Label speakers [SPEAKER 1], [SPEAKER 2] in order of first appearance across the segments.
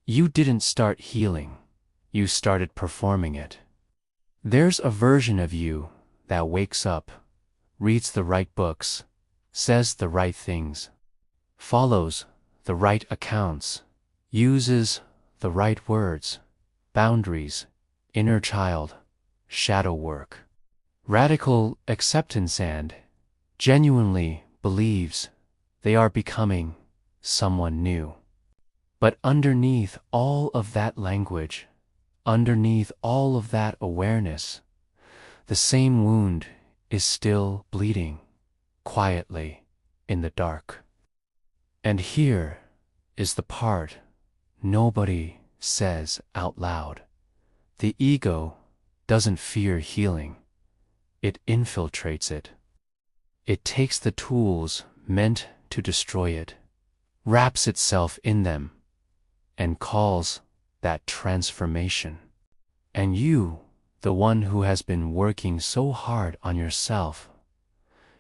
[SPEAKER 1] You didn't start healing, you started performing it. There's a version of you that wakes up, reads the right books, says the right things, follows the right accounts, uses the right words, boundaries, inner child, shadow work, radical acceptance, and genuinely believes they are becoming someone new. But underneath all of that language, underneath all of that awareness, the same wound is still bleeding quietly in the dark. And here is the part nobody says out loud. The ego doesn't fear healing. It infiltrates it. It takes the tools meant to destroy it, wraps itself in them, and calls that transformation. And you, the one who has been working so hard on yourself,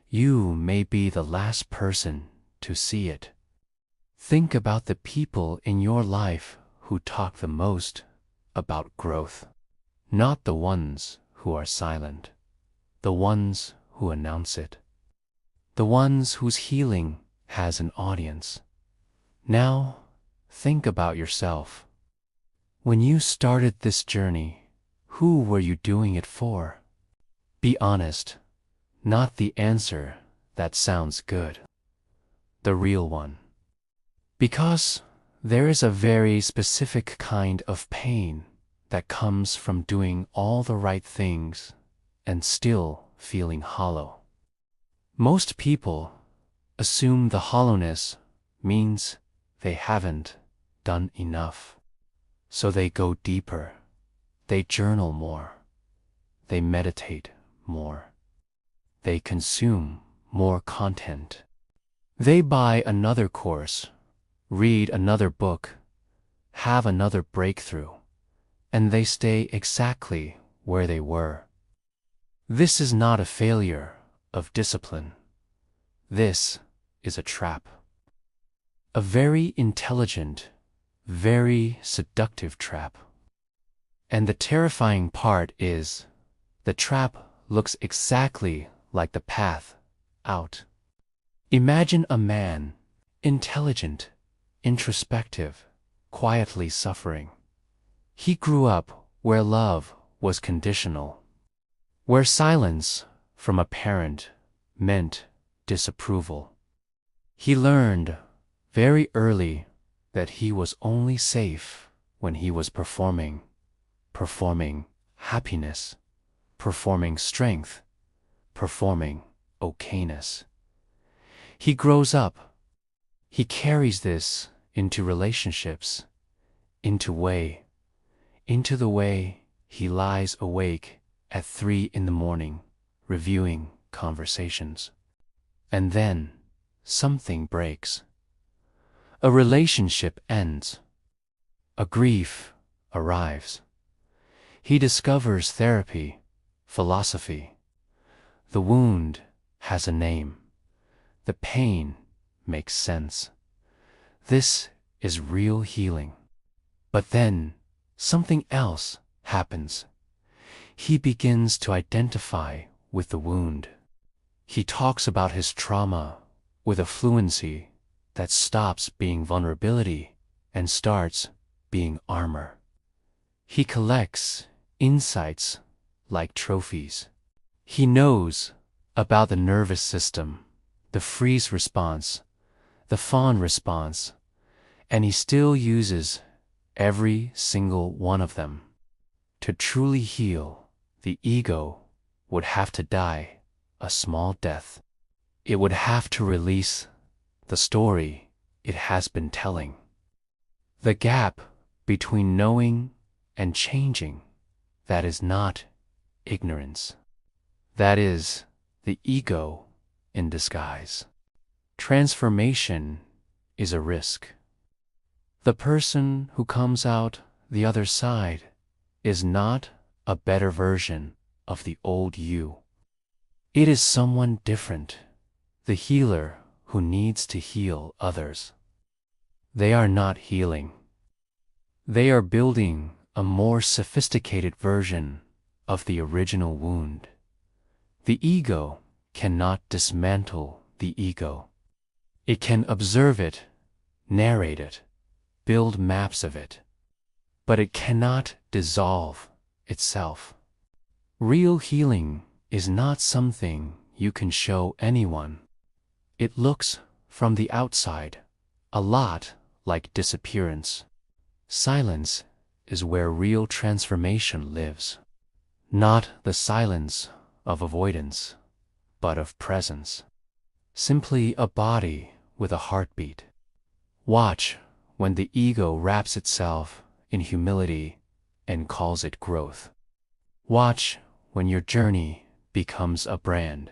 [SPEAKER 1] you may be the last person to see it. Think about the people in your life who talk the most about growth. Not the ones who are silent, the ones who announce it, the ones whose healing has an audience. Now, think about yourself. When you started this journey, who were you doing it for? Be honest, not the answer that sounds good, the real one. Because there is a very specific kind of pain that comes from doing all the right things and still feeling hollow. Most people assume the hollowness means they haven't done enough. So they go deeper, they journal more, they meditate more, they consume more content. They buy another course, read another book, have another breakthrough, and they stay exactly where they were. This is not a failure of discipline. This is a trap. A very intelligent, very seductive trap. And the terrifying part is, the trap looks exactly like the path out. Imagine a man, intelligent, introspective, quietly suffering. He grew up where love was conditional, where silence from a parent meant disapproval. He learned very early that he was only safe when he was performing happiness, performing strength, performing okayness. He grows up. He carries this into relationships, into the way he lies awake at 3 a.m. reviewing conversations. And then something breaks. A relationship ends. A grief arrives. He discovers therapy, philosophy. The wound has a name. The pain makes sense. This is real healing. But then something else happens. He begins to identify with the wound. He talks about his trauma with a fluency that stops being vulnerability and starts being armor. He collects insights like trophies. He knows about the nervous system, the freeze response, the fawn response, and he still uses every single one of them. To truly heal, the ego would have to die a small death. It would have to release the story it has been telling. The gap between knowing and changing, that is not ignorance. That is the ego in disguise. Transformation is a risk. The person who comes out the other side is not a better version of the old you. It is someone different, the healer who needs to heal others. They are not healing. They are building a more sophisticated version of the original wound. The ego cannot dismantle the ego. It can observe it, narrate it, build maps of it, but it cannot dissolve itself. Real healing is not something you can show anyone. It looks from the outside a lot like disappearance. Silence is where real transformation lives. Not the silence of avoidance, but of presence. Simply a body with a heartbeat. Watch when the ego wraps itself in humility and calls it growth. Watch when your journey becomes a brand.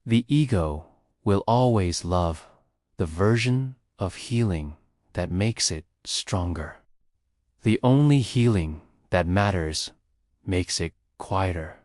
[SPEAKER 1] The ego will always love the version of healing that makes it stronger. The only healing that matters makes it quieter.